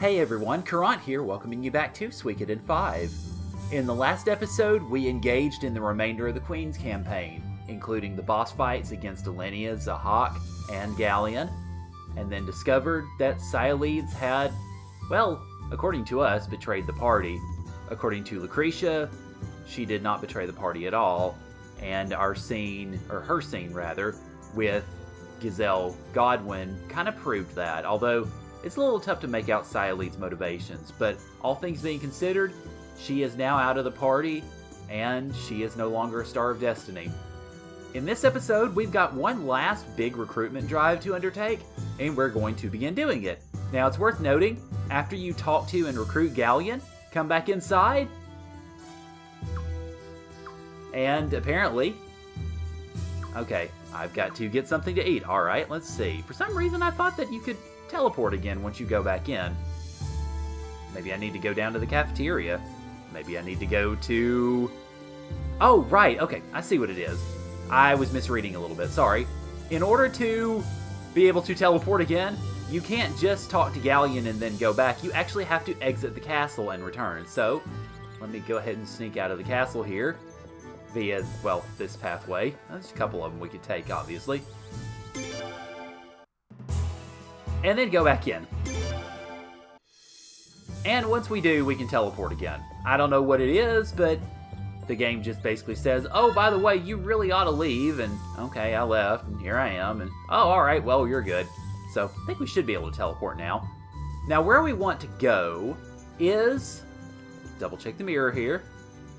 Hey everyone, Caront here, welcoming you back to Suikoden 5. In the last episode, we engaged in the remainder of the Queen's campaign, including the boss fights against Alenia, Zahak, and Galleon, and then discovered that Sialeeds had, well, according to us, betrayed the party. According to Lucretia, she did not betray the party at all, and her scene, with Gazelle Godwin kind of proved that, although it's a little tough to make out Sialeeds' motivations, but all things being considered, she is now out of the party, and she is no longer a Star of Destiny. In this episode, we've got one last big recruitment drive to undertake, and we're going to begin doing it. Now, it's worth noting, after you talk to and recruit Galleon, come back inside, and apparently, okay, I've got to get something to eat. Alright, let's see. For some reason, I thought that you could teleport again once you go back in. Maybe I need to go down to the cafeteria. Maybe I need to go to... Oh, right, okay, I see what it is. I was misreading a little bit, sorry. In order to be able to teleport again, you can't just talk to Galleon and then go back. You actually have to exit the castle and return. So, let me go ahead and sneak out of the castle here via, well, this pathway. There's a couple of them we could take, obviously. And then go back in. And once we do, we can teleport again. I don't know what it is, but the game just basically says, oh, by the way, you really ought to leave, and okay, I left, and here I am, and oh, alright, well, you're good. So, I think we should be able to teleport now. Now, where we want to go is... Double check the mirror here.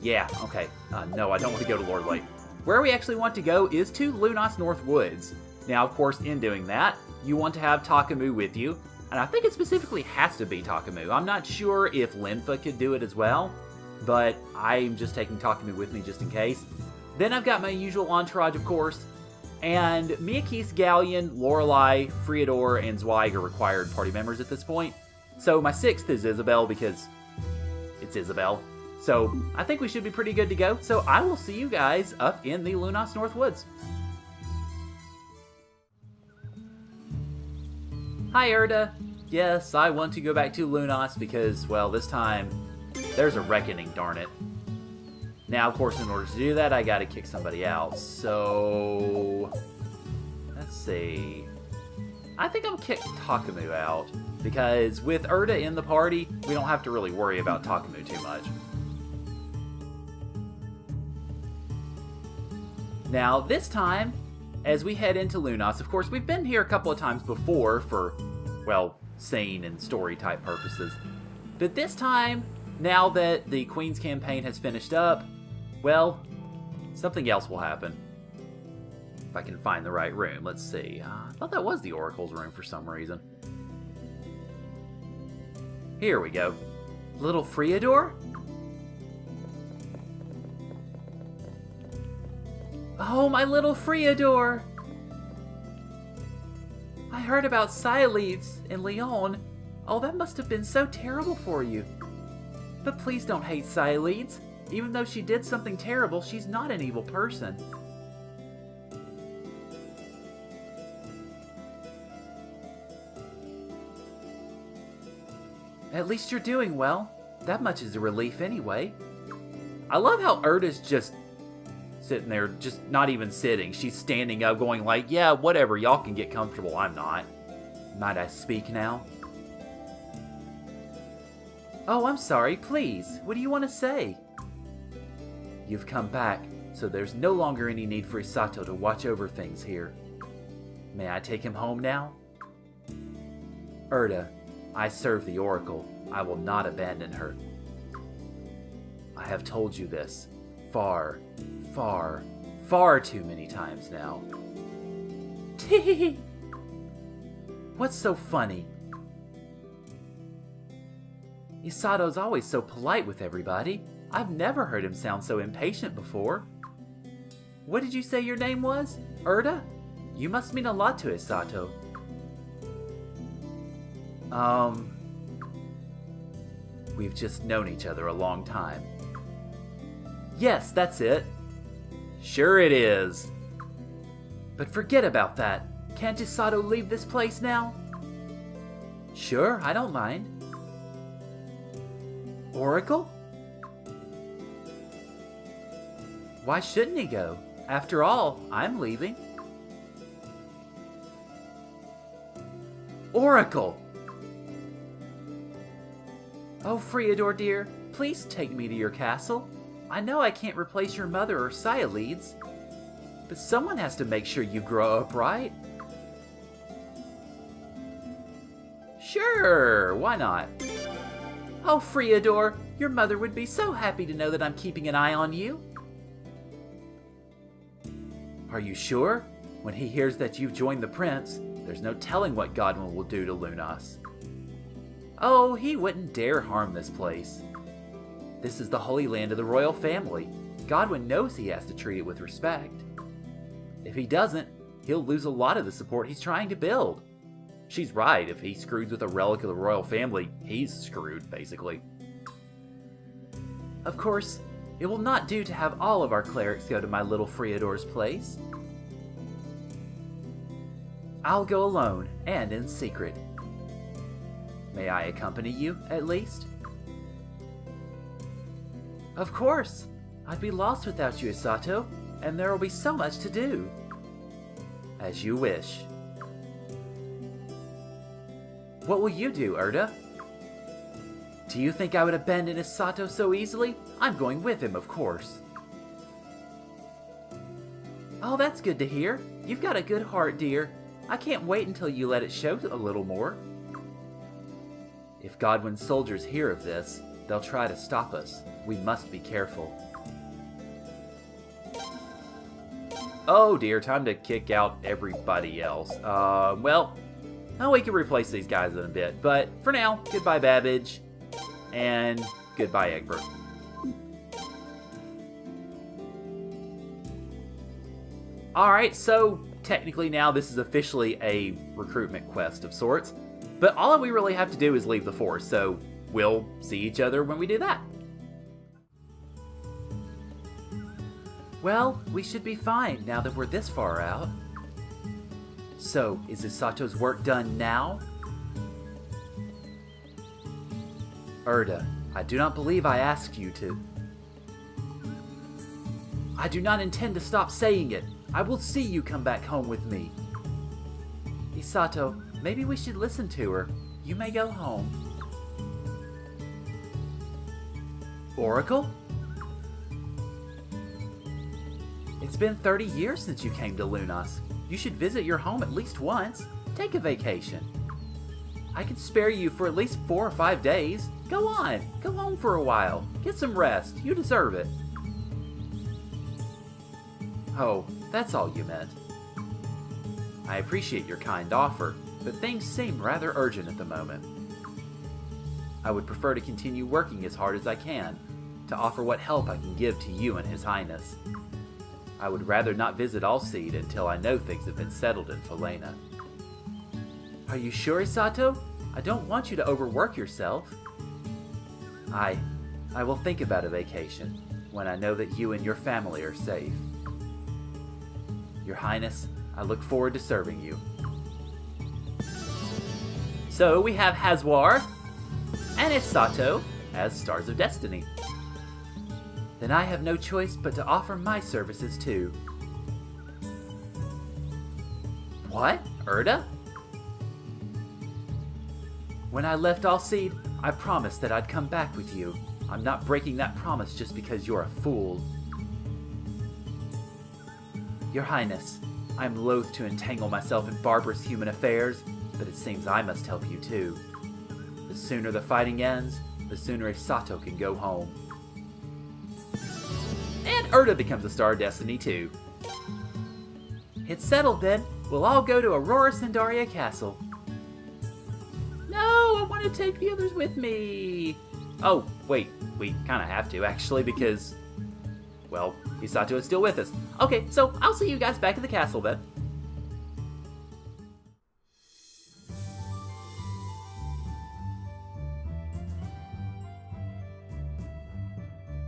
Yeah, okay. No, I don't want to go to Lord Lake. Where we actually want to go is to Lunas North Woods. Now, of course, in doing that, you want to have Takamu with you, and I think it specifically has to be Takamu. I'm not sure if Linfa could do it as well, but I'm just taking Takamu with me just in case. Then I've got my usual entourage, of course, and Miyakis, Galleon, Lorelei, Friador, and Zweig are required party members at this point. So my sixth is Isabel because it's Isabel. So I think we should be pretty good to go. So I will see you guys up in the Lunas North Woods. Hi, Erda. Yes, I want to go back to Lunas because, well, this time, there's a reckoning, darn it. Now, of course, in order to do that, I gotta kick somebody out. So, let's see. I think I'll kick Takamu out because with Erda in the party, we don't have to really worry about Takamu too much. Now, this time, as we head into Lunas, of course, we've been here a couple of times before for, well, scene and story type purposes. But this time, now that the Queen's campaign has finished up, well, something else will happen. If I can find the right room, let's see. I thought that was the Oracle's room for some reason. Here we go. Little Friador? Oh, my little Friador! I heard about Sialeeds in Lyon. Oh, that must have been so terrible for you. But please don't hate Sialeeds. Even though she did something terrible, she's not an evil person. At least you're doing well. That much is a relief anyway. I love how Erda's just sitting there, just not even sitting. She's standing up going like, yeah, whatever, y'all can get comfortable, I'm not. Might I speak now? Oh, I'm sorry, please. What do you want to say? You've come back, so there's no longer any need for Isato to watch over things here. May I take him home now? Erda, I serve the Oracle. I will not abandon her. I have told you this far, far too many times now. Tee. What's so funny? Isato's always so polite with everybody. I've never heard him sound so impatient before. What did you say your name was? Erda? You must mean a lot to Isato. We've just known each other a long time. Yes, that's it. Sure it is. But forget about that. Can't Isato leave this place now? Sure, I don't mind. Oracle? Why shouldn't he go? After all, I'm leaving. Oracle! Oh, Friador dear, please take me to your castle. I know I can't replace your mother or Cyalides, but someone has to make sure you grow up right. Sure, why not? Oh, Friador, your mother would be so happy to know that I'm keeping an eye on you. Are you sure? When he hears that you've joined the prince, there's no telling what Godwin will do to Lunas. Oh, he wouldn't dare harm this place. This is the Holy Land of the royal family. Godwin knows he has to treat it with respect. If he doesn't, he'll lose a lot of the support he's trying to build. She's right, if he screws with a relic of the royal family, he's screwed, basically. Of course, it will not do to have all of our clerics go to my little Friador's place. I'll go alone, and in secret. May I accompany you, at least? Of course! I'd be lost without you, Isato, and there will be so much to do. As you wish. What will you do, Erda? Do you think I would abandon Isato so easily? I'm going with him, of course. Oh, that's good to hear. You've got a good heart, dear. I can't wait until you let it show a little more. If Godwin's soldiers hear of this, they'll try to stop us. We must be careful. Oh dear, time to kick out everybody else. We can replace these guys in a bit, but for now, goodbye Babbage, and goodbye Egbert. Alright, so technically now this is officially a recruitment quest of sorts, but all we really have to do is leave the force, so we'll see each other when we do that. Well, we should be fine now that we're this far out. So, is Isato's work done now? Erda, I do not believe I asked you to. I do not intend to stop saying it. I will see you come back home with me. Isato, maybe we should listen to her. You may go home. Oracle? It's been 30 years since you came to Lunas. You should visit your home at least once. Take a vacation. I can spare you for at least 4 or 5 days. Go on, go home for a while. Get some rest. You deserve it. Oh, that's all you meant. I appreciate your kind offer, but things seem rather urgent at the moment. I would prefer to continue working as hard as I can, to offer what help I can give to you and His Highness. I would rather not visit Alcide until I know things have been settled in Falena. Are you sure, Isato? I don't want you to overwork yourself. I will think about a vacation when I know that you and your family are safe. Your Highness, I look forward to serving you. So we have Hazwar and Isato as Stars of Destiny. Then I have no choice but to offer my services too. What? Erda? When I left Alcide, I promised that I'd come back with you. I'm not breaking that promise just because you're a fool. Your Highness, I'm loath to entangle myself in barbarous human affairs, but it seems I must help you too. The sooner the fighting ends, the sooner Isato can go home. And Erda becomes a Star of Destiny too. It's settled then. We'll all go to Aurora Sandaria Castle. No, I want to take the others with me. Oh, wait, we kind of have to actually because, well, Isato is still with us. Okay, so I'll see you guys back at the castle then.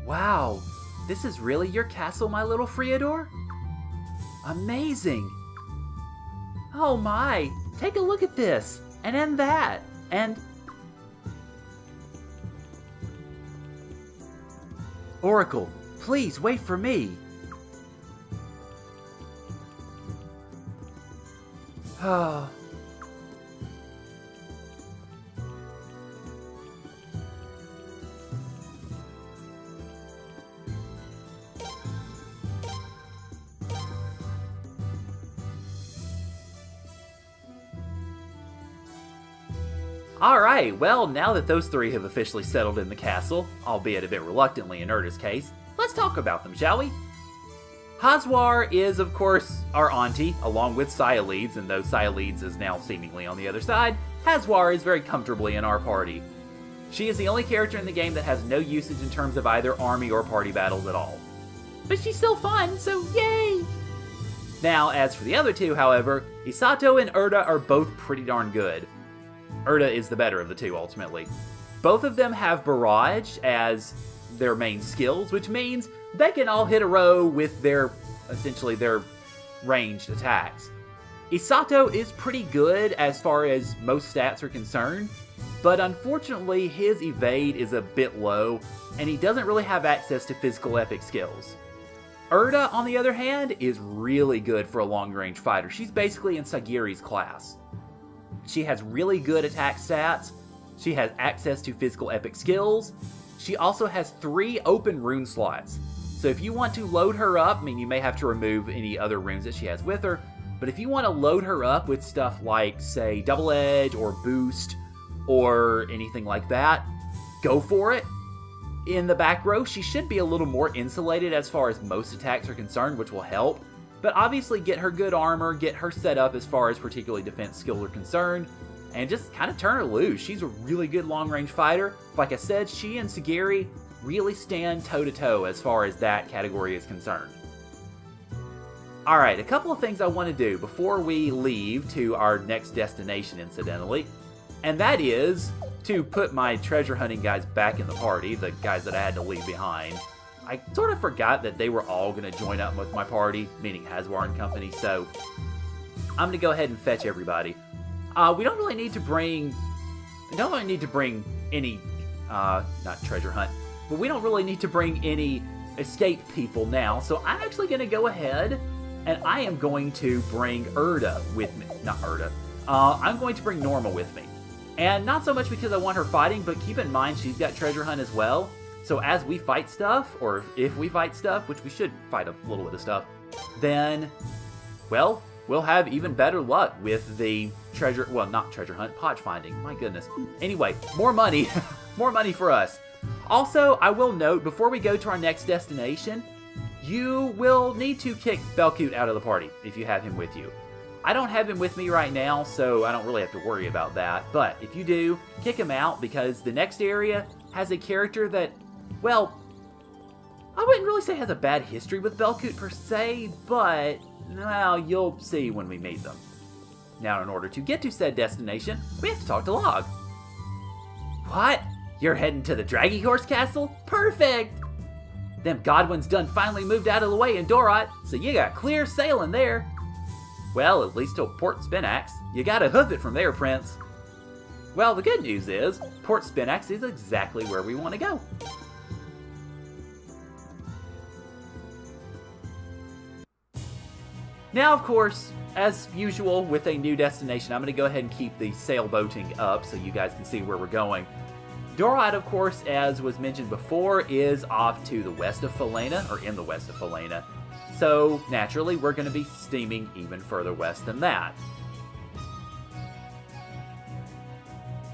Wow, this is really your castle, my little Friador? Amazing! Oh my, take a look at this, and that, and... Oracle, please wait for me. Oh. Alright, well, now that those three have officially settled in the castle, albeit a bit reluctantly in Erda's case, let's talk about them, shall we? Hazwar is, of course, our auntie, along with Sialeeds, and though Sialeeds is now seemingly on the other side, Hazwar is very comfortably in our party. She is the only character in the game that has no usage in terms of either army or party battles at all. But she's still fun, so yay! Now, as for the other two, however, Hisato and Erda are both pretty darn good. Erda is the better of the two, ultimately. Both of them have Barrage as their main skills, which means they can all hit a row with their, essentially, their ranged attacks. Hisato is pretty good as far as most stats are concerned, but unfortunately his evade is a bit low, and he doesn't really have access to physical epic skills. Erda, on the other hand, is really good for a long-range fighter. She's basically in Sagiri's class. She has really good attack stats, she has access to physical epic skills, she also has 3 open rune slots. So if you want to load her up, I mean, you may have to remove any other runes that she has with her, but if you want to load her up with stuff like, say, Double Edge or Boost or anything like that, go for it. In the back row, she should be a little more insulated as far as most attacks are concerned, which will help. But obviously get her good armor, get her set up as far as particularly defense skills are concerned, and just kind of turn her loose. She's a really good long-range fighter. Like I said, she and Sagiri really stand toe-to-toe as far as that category is concerned. Alright, a couple of things I want to do before we leave to our next destination, incidentally, and that is to put my treasure hunting guys back in the party, the guys that I had to leave behind. I sort of forgot that they were all going to join up with my party, meaning Hazwar and company, so I'm going to go ahead and fetch everybody. We don't really need to bring any, not treasure hunt, but we don't really need to bring any escape people now, so I'm actually going to go ahead and I am going to bring Erda with me. Not Erda. I'm going to bring Norma with me. And not so much because I want her fighting, but keep in mind she's got treasure hunt as well. So as we fight stuff, or if we fight stuff, which we should fight a little bit of stuff, then, well, we'll have even better luck with the treasure, well, not treasure hunt, podge finding, my goodness. Anyway, more money, more money for us. Also, I will note, before we go to our next destination, you will need to kick Belkut out of the party if you have him with you. I don't have him with me right now, so I don't really have to worry about that, but if you do, kick him out because the next area has a character that, well, I wouldn't really say has a bad history with Belkut per se, but, well, you'll see when we meet them. Now, in order to get to said destination, we have to talk to Log. What? You're heading to the Draggy Horse Castle? Perfect! Them Godwins done finally moved out of the way in Dorot, so you got clear sailing there. Well, at least till Port Spinaxe. You gotta hoof it from there, Prince. Well, the good news is, Port Spinaxe is exactly where we want to go. Now, of course, as usual with a new destination, I'm going to go ahead and keep the sailboating up so you guys can see where we're going. Dorot, of course, as was mentioned before, is off to the west of Falena, or in the west of Falena. So, naturally, we're going to be steaming even further west than that.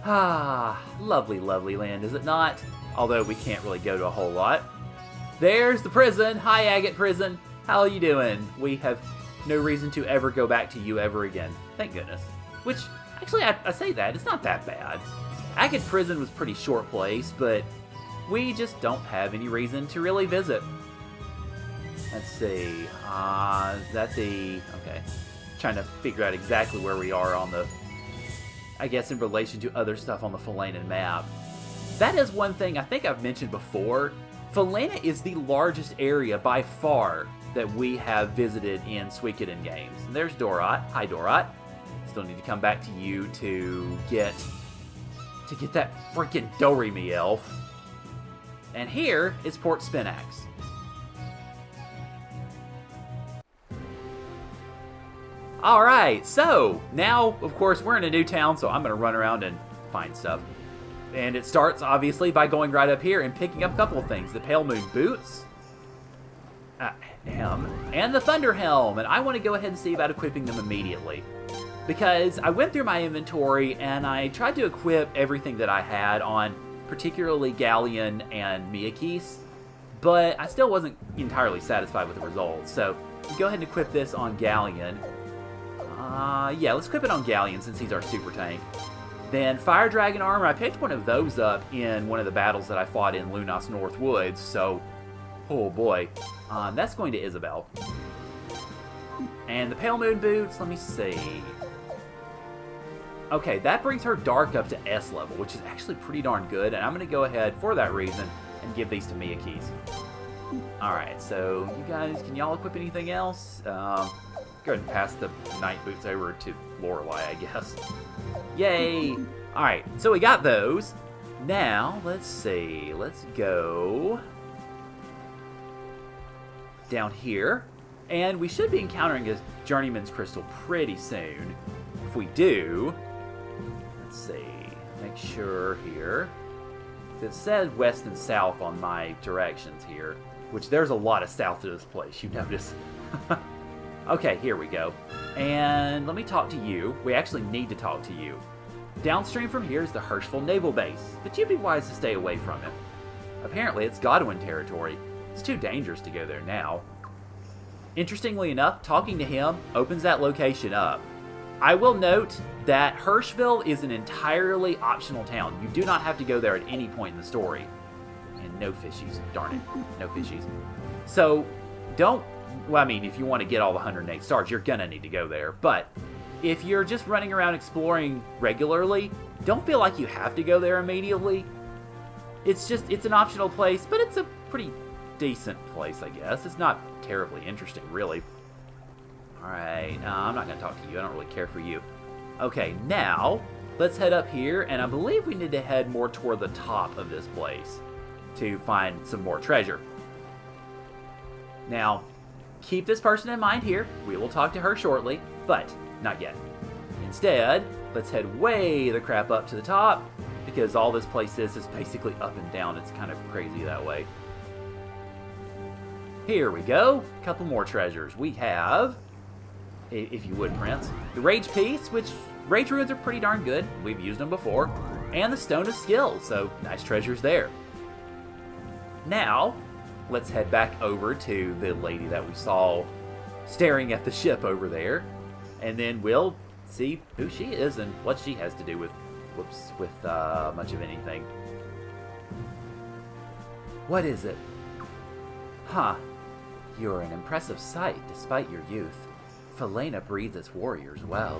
Ah, lovely, lovely land, is it not? Although we can't really go to a whole lot. There's the prison! Hi, Agate Prison! How are you doing? We have no reason to ever go back to you ever again. Thank goodness. Which, actually, I say that, it's not that bad. Agate Prison was a pretty short place, but we just don't have any reason to really visit. Let's see, is that the, okay, trying to figure out exactly where we are on the, I guess in relation to other stuff on the Falena map. That is one thing I think I've mentioned before. Falena is the largest area by far that we have visited in Suikoden games. And there's Dorot. Hi, Dorot. Still need to come back to you to get that freaking Doremi elf. And here is Port Spinaxe. Alright, so now, of course, we're in a new town, so I'm going to run around and find stuff. And it starts, obviously, by going right up here and picking up a couple of things. The Pale Moon Boots, and the Thunder Helm. And I want to go ahead and see about equipping them immediately. Because I went through my inventory and I tried to equip everything that I had on particularly Galleon and Miyakis, but I still wasn't entirely satisfied with the results. So, go ahead and equip this on Galleon. Yeah, let's equip it on Galleon since he's our super tank. Then Fire Dragon Armor, I picked one of those up in one of the battles that I fought in Lunas North Woods, so, oh boy. That's going to Isabel. And the Pale Moon Boots, let me see. Okay, that brings her Dark up to S level, which is actually pretty darn good, and I'm going to go ahead, for that reason, and give these to Miyakis. Alright, so you guys, can y'all equip anything else? Go ahead and pass the Night Boots over to Lorelei, I guess. Yay! Alright, so we got those. Now, let's see. Let's go down here. And we should be encountering a Journeyman's Crystal pretty soon. If we do, let's see. Make sure here. It says west and south on my directions here, which there's a lot of south to this place, you notice. Okay, here we go. And let me talk to you. We actually need to talk to you. Downstream from here is the Herschel Naval Base, but you'd be wise to stay away from it. Apparently, it's Godwin territory. It's too dangerous to go there now. Interestingly enough, talking to him opens that location up. I will note that Herschel is an entirely optional town. You do not have to go there at any point in the story. And no fishies. Darn it. No fishies. So, don't... Well, I mean, if you want to get all the 108 stars, you're gonna need to go there. But if you're just running around exploring regularly, don't feel like you have to go there immediately. It's an optional place, but it's a pretty decent place, I guess. It's not terribly interesting, really. Alright, I'm not gonna talk to you. I don't really care for you. Okay, now, let's head up here, and I believe we need to head more toward the top of this place to find some more treasure. Now, keep this person in mind here. We will talk to her shortly, but not yet. Instead, let's head way the crap up to the top, because all this place is basically up and down. It's kind of crazy that way. Here we go. A couple more treasures. We have, if you would, Prince, the Rage Piece, which Rage Runes are pretty darn good. We've used them before. And the Stone of Skill, so nice treasures there. Now, let's head back over to the lady that we saw staring at the ship over there. And then we'll see who she is and what she has to do with, much of anything. What is it? Huh. You're an impressive sight despite your youth. Felena breeds its warriors well.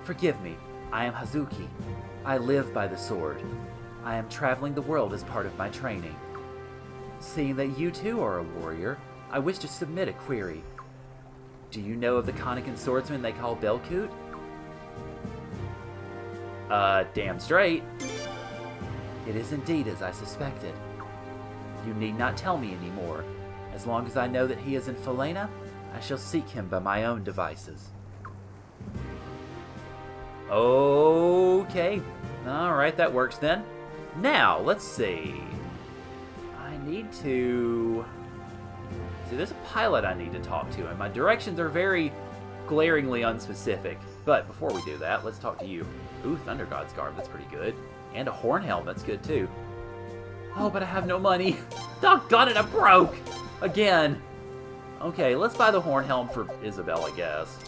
Forgive me, I am Hazuki. I live by the sword. I am traveling the world as part of my training. Seeing that you too are a warrior, I wish to submit a query. Do you know of the Konikan swordsman they call Belkut? Damn straight. It is indeed as I suspected. You need not tell me anymore. As long as I know that he is in Felena, I shall seek him by my own devices. Okay. Alright, that works then. Now, let's see. I need to... See, there's a pilot I need to talk to, and my directions are very glaringly unspecific. But before we do that, let's talk to you. Ooh, Thunder God's Garb, that's pretty good. And a Horn Helm, that's good too. Oh, but I have no money. Doggone it, I broke! Again. Okay, let's buy the Horn Helm for Isabel, I guess.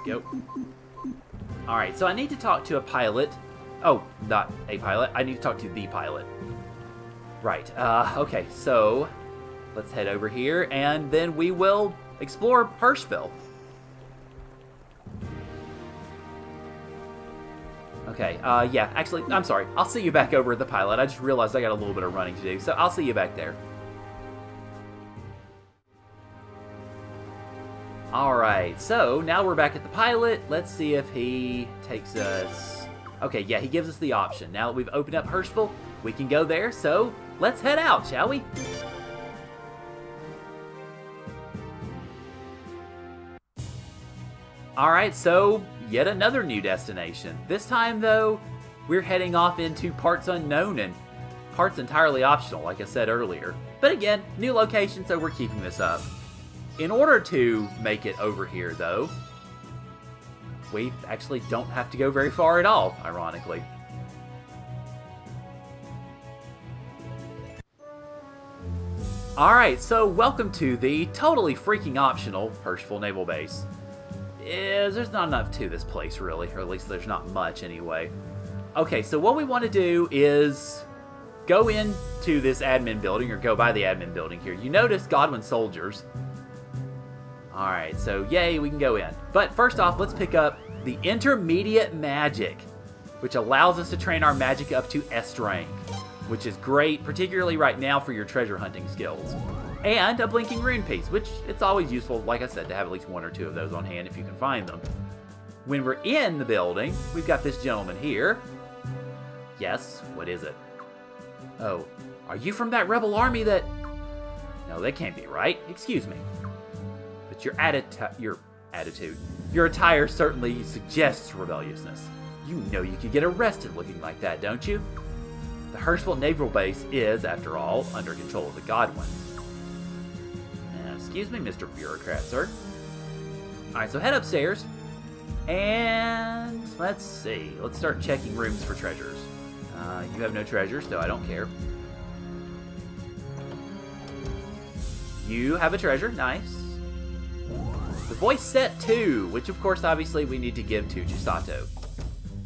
There we go. Alright, so I need to talk to a pilot. Oh, not a pilot. I need to talk to the pilot. Right, okay, so let's head over here, and then we will explore Herschel. Okay, yeah, actually, I'm sorry. I'll see you back over at the pilot. I just realized I got a little bit of running to do, so I'll see you back there. Alright, so now we're back at the pilot. Let's see if he takes us... Okay, yeah, he gives us the option. Now that we've opened up Herschel, we can go there, so let's head out, shall we? Alright, so yet another new destination. This time, though, we're heading off into parts unknown and parts entirely optional, like I said earlier. But again, new location, so we're keeping this up. In order to make it over here, though, we actually don't have to go very far at all, ironically. Alright, so welcome to the totally freaking optional Herschel Naval Base. There's not enough to this place, really, or at least there's not much anyway. Okay, so what we want to do is go into this admin building, or go by the admin building here. You notice Godwin soldiers. Alright, so yay, we can go in. But first off, let's pick up the Intermediate Magic, which allows us to train our magic up to S rank, which is great, particularly right now for your treasure hunting skills. And a Blinking Rune piece, which it's always useful, like I said, to have at least one or two of those on hand if you can find them. When we're in the building, we've got this gentleman here. Yes, what is it? Oh, are you from that rebel army that... No, that can't be right. Excuse me. But your attire certainly suggests rebelliousness. You know you could get arrested looking like that, don't you? The Herschel Naval Base is, after all, under control of the Godwins. Excuse me, Mr. Bureaucrat, sir. Alright, so head upstairs. And let's see. Let's start checking rooms for treasures. You have no treasures, so I don't care. You have a treasure. Nice. The voice set 2, which of course, obviously, we need to give to Chisato.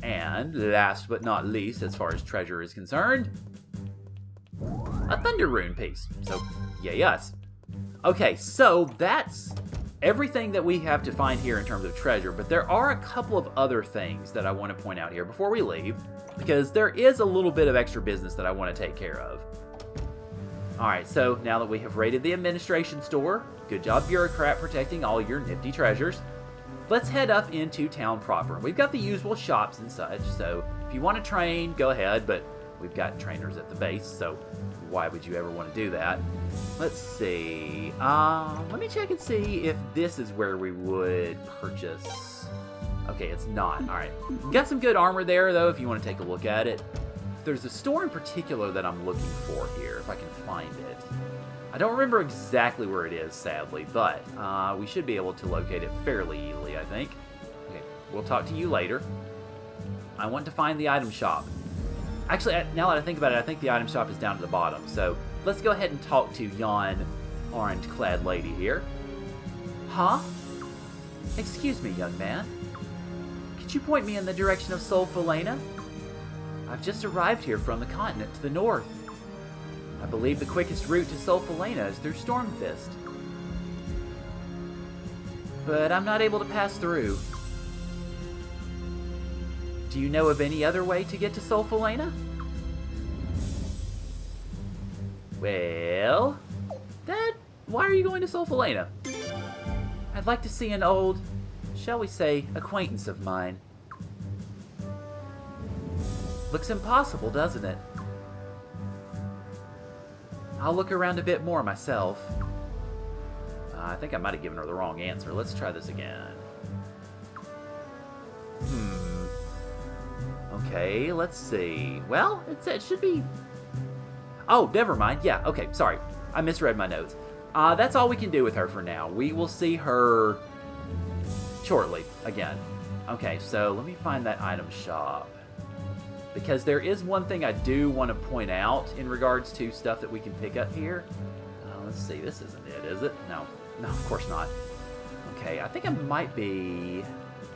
And last but not least, as far as treasure is concerned, a Thunder Rune piece. So, yay us. Okay, so that's everything that we have to find here in terms of treasure, but there are a couple of other things that I want to point out here before we leave, because there is a little bit of extra business that I want to take care of. Alright, so now that we have raided the administration store, good job, Bureaucrat, protecting all your nifty treasures, let's head up into town proper. We've got the usual shops and such, so if you want to train, go ahead, but we've got trainers at the base, so why would you ever want to do that? Let's see. Let me check and see if this is where we would purchase. Okay, it's not. Alright. Got some good armor there, though, if you want to take a look at it. There's a store in particular that I'm looking for here, if I can find it. I don't remember exactly where it is, sadly, but we should be able to locate it fairly easily, I think. Okay, we'll talk to you later. I want to find the item shop. Actually, now that I think about it, I think the item shop is down at the bottom. So let's go ahead and talk to yon orange-clad lady here. Huh? Excuse me, young man. Could you point me in the direction of Solfalena? I've just arrived here from the continent to the north. I believe the quickest route to Solfalena is through Stormfist. But I'm not able to pass through. Do you know of any other way to get to Solfalena? Well, why are you going to Solfalena? I'd like to see an old, shall we say, acquaintance of mine. Looks impossible, doesn't it? I'll look around a bit more myself. I think I might have given her the wrong answer. Let's try this again. Okay, let's see. Well, it should be... Oh, never mind. Yeah, okay, sorry. I misread my notes. That's all we can do with her for now. We will see her shortly, again. Okay, so let me find that item shop. Because there is one thing I do want to point out in regards to stuff that we can pick up here. Let's see, this isn't it, is it? No, of course not. Okay, I think it might be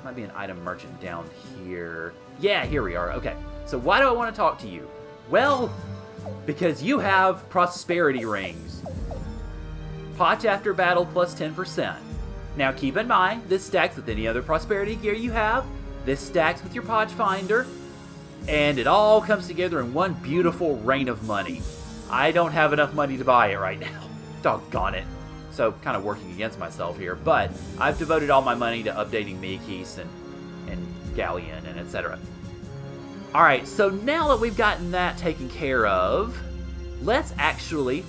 an item merchant down here. Yeah, here we are. Okay, so why do I want to talk to you? Well, because you have prosperity rings. Potch after battle plus 10%. Now keep in mind, this stacks with any other prosperity gear you have. This stacks with your Potch Finder. And it all comes together in one beautiful rain of money. I don't have enough money to buy it right now. Doggone it. So, kind of working against myself here. But I've devoted all my money to updating Miyakis and Galleon and etc. Alright, so now that we've gotten that taken care of, let's actually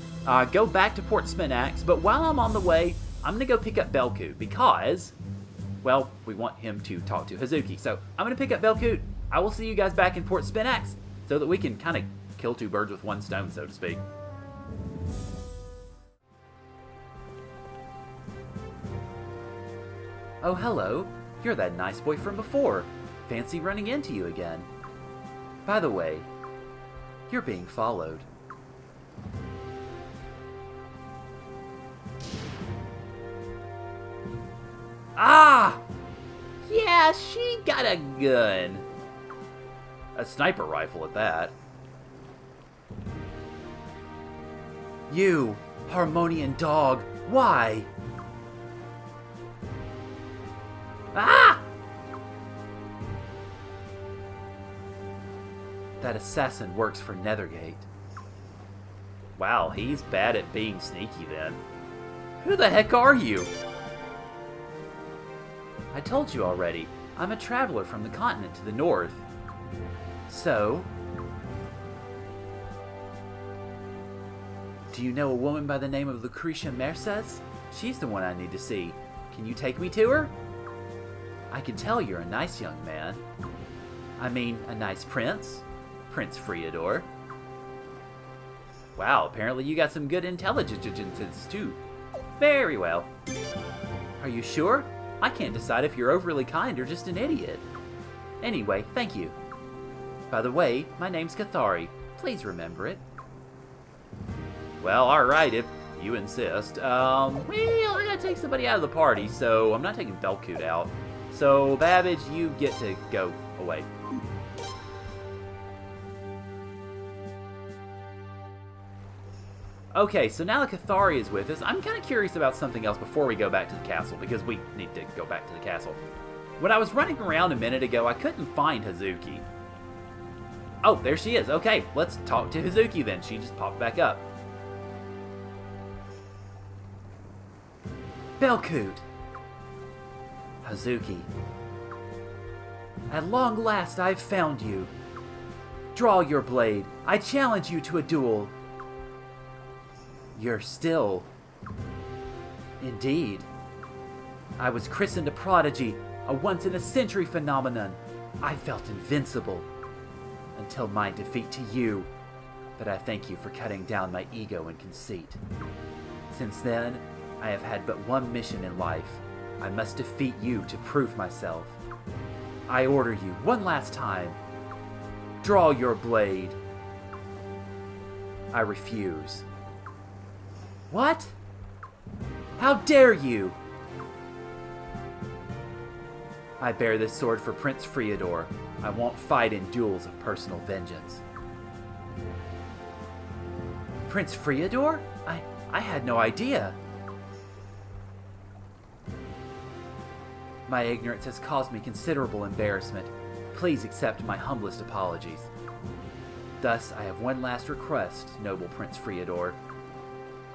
go back to Port Spinaxe, but while I'm on the way, I'm going to go pick up Belcoot because, well, we want him to talk to Hazuki. So I'm going to pick up Belcoot. I will see you guys back in Port Spinaxe so that we can kind of kill two birds with one stone, so to speak. Oh, hello. You're that nice boy from before. Fancy running into you again. By the way, you're being followed. Ah! Yeah, she got a gun. A sniper rifle at that. You, Harmonian dog, why? Ah! That assassin works for Nethergate. Wow, he's bad at being sneaky then. Who the heck are you? I told you already, I'm a traveler from the continent to the north. So? Do you know a woman by the name of Lucretia Merces? She's the one I need to see. Can you take me to her? I can tell you're a nice young man. I mean, a nice prince. Prince Friador. Wow, apparently you got some good intelligence too. Very well. Are you sure? I can't decide if you're overly kind or just an idiot. Anyway, thank you. By the way, my name's Cathari. Please remember it. Well, alright, if you insist. Well, I gotta take somebody out of the party, so I'm not taking Belcoot out. So, Babbage, you get to go away. Okay, so now that Cathari is with us, I'm kind of curious about something else before we go back to the castle, because we need to go back to the castle. When I was running around a minute ago, I couldn't find Hazuki. Oh, there she is. Okay, let's talk to Hazuki then. She just popped back up. Belcoot. Hazuki. At long last, I've found you. Draw your blade. I challenge you to a duel. You're still... Indeed. I was christened a prodigy, a once-in-a-century phenomenon. I felt invincible. Until my defeat to you. But I thank you for cutting down my ego and conceit. Since then, I have had but one mission in life. I must defeat you to prove myself. I order you, one last time. Draw your blade. I refuse. What? How dare you? I bear this sword for Prince Friador. I won't fight in duels of personal vengeance. Prince Friador? I had no idea. My ignorance has caused me considerable embarrassment. Please accept my humblest apologies. Thus, I have one last request, noble Prince Friador.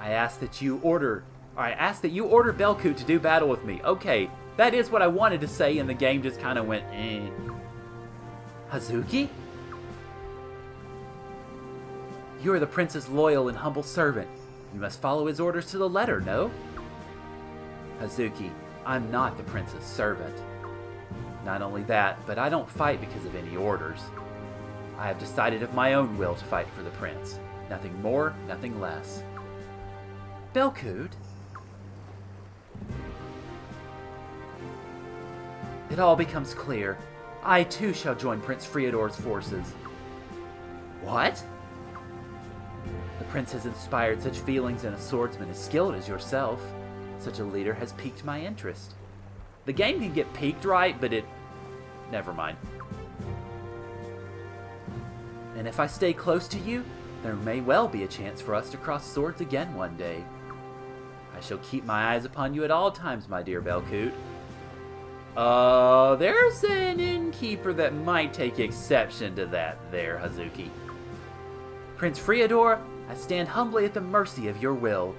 I ask that you order Belcoot to do battle with me. Okay, that is what I wanted to say, and the game just kind of went, eh. Hazuki? You are the prince's loyal and humble servant. You must follow his orders to the letter, no? Hazuki, I'm not the prince's servant. Not only that, but I don't fight because of any orders. I have decided of my own will to fight for the prince. Nothing more, nothing less. Belcoot? It all becomes clear. I too shall join Prince Friador's forces. What? The prince has inspired such feelings in a swordsman as skilled as yourself. Such a leader has piqued my interest. The game can get piqued right, but it... Never mind. And if I stay close to you, there may well be a chance for us to cross swords again one day. I shall keep my eyes upon you at all times, my dear Belcoot. There's an innkeeper that might take exception to that there, Hazuki. Prince Friador, I stand humbly at the mercy of your will.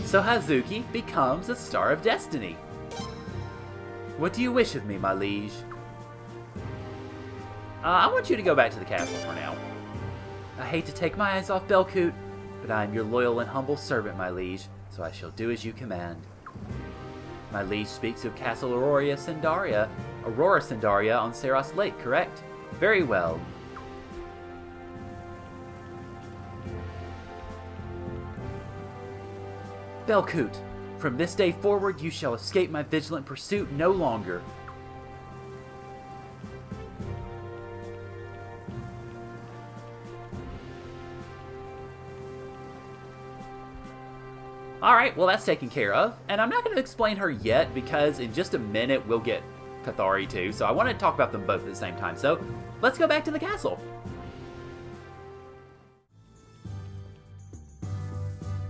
So Hazuki becomes a Star of Destiny. What do you wish of me, my liege? I want you to go back to the castle for now. I hate to take my eyes off Belcoot, but I am your loyal and humble servant, my liege, so I shall do as you command. My liege speaks of Castle Aurora Sandaria on Saros Lake, correct? Very well. Belcoot, from this day forward you shall escape my vigilant pursuit no longer. Alright, well that's taken care of, and I'm not going to explain her yet because in just a minute we'll get Cathari too, so I want to talk about them both at the same time. So, let's go back to the castle.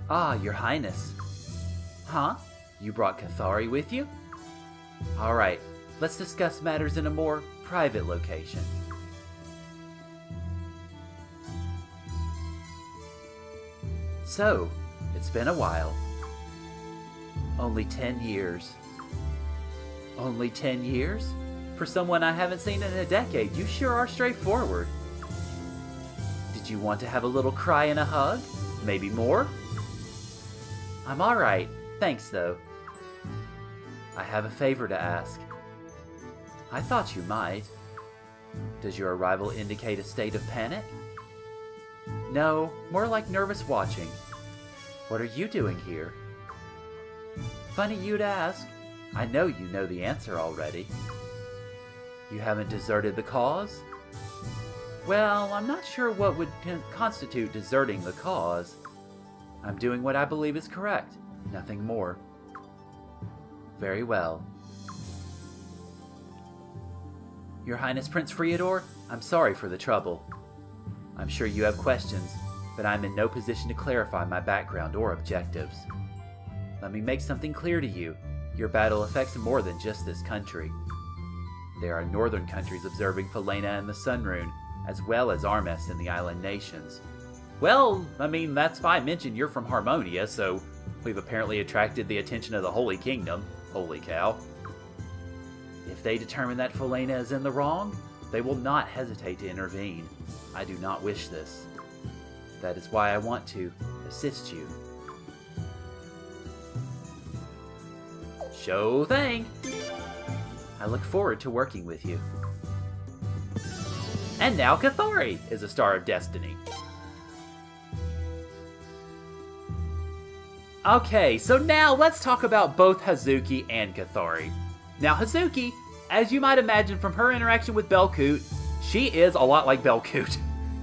Ah, your highness. Huh? You brought Cathari with you? Alright, let's discuss matters in a more private location. So, it's been a while. Only 10 years. Only 10 years? For someone I haven't seen in a decade, you sure are straightforward. Did you want to have a little cry and a hug? Maybe more? I'm alright, thanks though. I have a favor to ask. I thought you might. Does your arrival indicate a state of panic? No, more like nervous watching. What are you doing here? Funny you'd ask. I know you know the answer already. You haven't deserted the cause? Well, I'm not sure what would constitute deserting the cause. I'm doing what I believe is correct, nothing more. Very well. Your Highness Prince Friador, I'm sorry for the trouble. I'm sure you have questions, but I'm in no position to clarify my background or objectives. Let me make something clear to you. Your battle affects more than just this country. There are northern countries observing Falena and the Sun Rune, as well as Armes and the island nations. Well, I mean, that's why I mentioned you're from Harmonia, so we've apparently attracted the attention of the Holy Kingdom. Holy cow. If they determine that Falena is in the wrong, they will not hesitate to intervene. I do not wish this. That is why I want to assist you. Sure thing. I look forward to working with you. And now Cathari is a Star of Destiny. Okay, so now let's talk about both Hazuki and Cathari. Now Hazuki, as you might imagine from her interaction with Belcoot, she is a lot like Belcoot.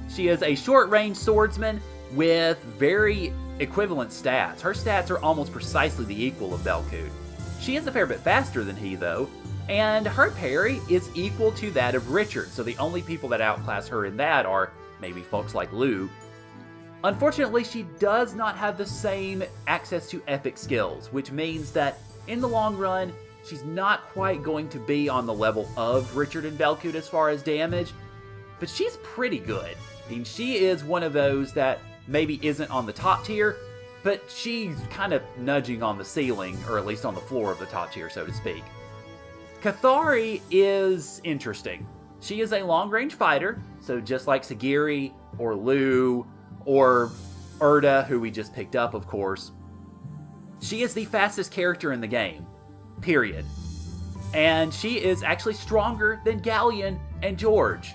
She is a short-range swordsman with very equivalent stats. Her stats are almost precisely the equal of Belcoot. She is a fair bit faster than he, though, and her parry is equal to that of Richard, so the only people that outclass her in that are maybe folks like Lou. Unfortunately, she does not have the same access to epic skills, which means that in the long run, she's not quite going to be on the level of Richard and Belcoot as far as damage, but she's pretty good. I mean, she is one of those that maybe isn't on the top tier, but she's kind of nudging on the ceiling, or at least on the floor of the top tier, so to speak. Cathari is interesting. She is a long-range fighter, so just like Sagiri, or Lou, or Erda, who we just picked up, of course, she is the fastest character in the game. Period. And she is actually stronger than Galleon and George.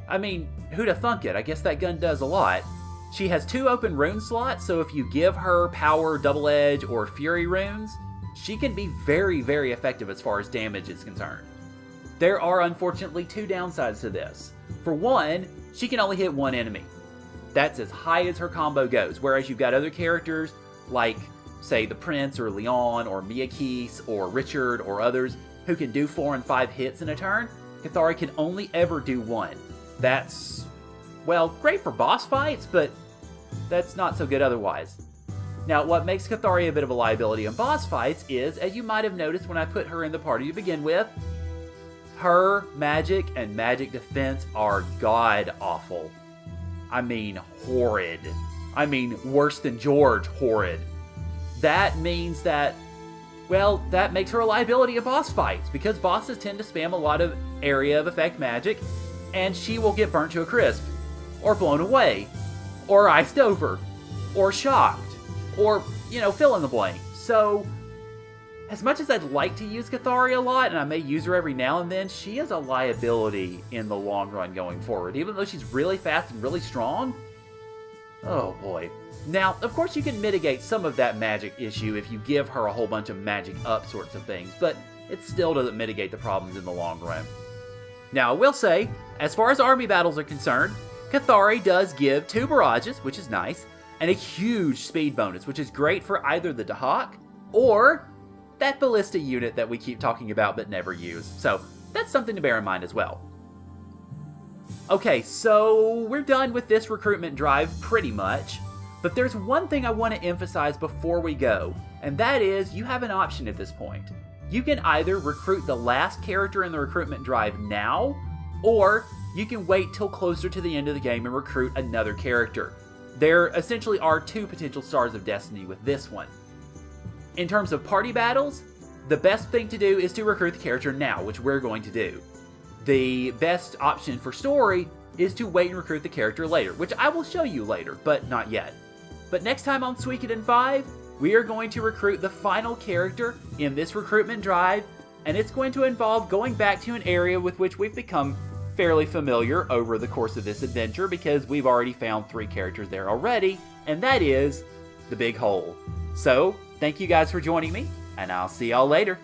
I mean, who'da thunk it? I guess that gun does a lot. She has 2 open rune slots, so if you give her power, double edge, or fury runes, she can be very, very effective as far as damage is concerned. There are unfortunately 2 downsides to this. For one, she can only hit 1 enemy. That's as high as her combo goes, whereas you've got other characters like, say, the Prince, or Leon, or Miyakis, or Richard, or others, who can do 4 and 5 hits in a turn. Cathari can only ever do 1. That's, well, great for boss fights, but that's not so good otherwise. Now, what makes Cathari a bit of a liability in boss fights is, as you might have noticed when I put her in the party to begin with, her magic and magic defense are god-awful. I mean, horrid. I mean, worse than George, horrid. That means that, well, that makes her a liability in boss fights, because bosses tend to spam a lot of area of effect magic, and she will get burnt to a crisp. or blown away, or iced over, or shocked, or, fill in the blank. So, as much as I'd like to use Cathari a lot, and I may use her every now and then, she is a liability in the long run going forward. Even though she's really fast and really strong, oh boy. Now, of course you can mitigate some of that magic issue if you give her a whole bunch of magic up sorts of things, but it still doesn't mitigate the problems in the long run. Now, I will say, as far as army battles are concerned, Cathari does give 2 barrages, which is nice, and a huge speed bonus, which is great for either the Dahak or that ballista unit that we keep talking about but never use. So that's something to bear in mind as well. Okay, so we're done with this recruitment drive pretty much, but there's one thing I want to emphasize before we go, and that is you have an option at this point. You can either recruit the last character in the recruitment drive now, or you can wait till closer to the end of the game and recruit another character. There essentially are 2 potential Stars of Destiny with this one. In terms of party battles, the best thing to do is to recruit the character now, which we're going to do. The best option for story is to wait and recruit the character later, which I will show you later, but not yet. But next time on Suikoden 5, we are going to recruit the final character in this recruitment drive, and it's going to involve going back to an area with which we've become fairly familiar over the course of this adventure because we've already found 3 characters there already, and that is the Big Hole. So, thank you guys for joining me, and I'll see y'all later.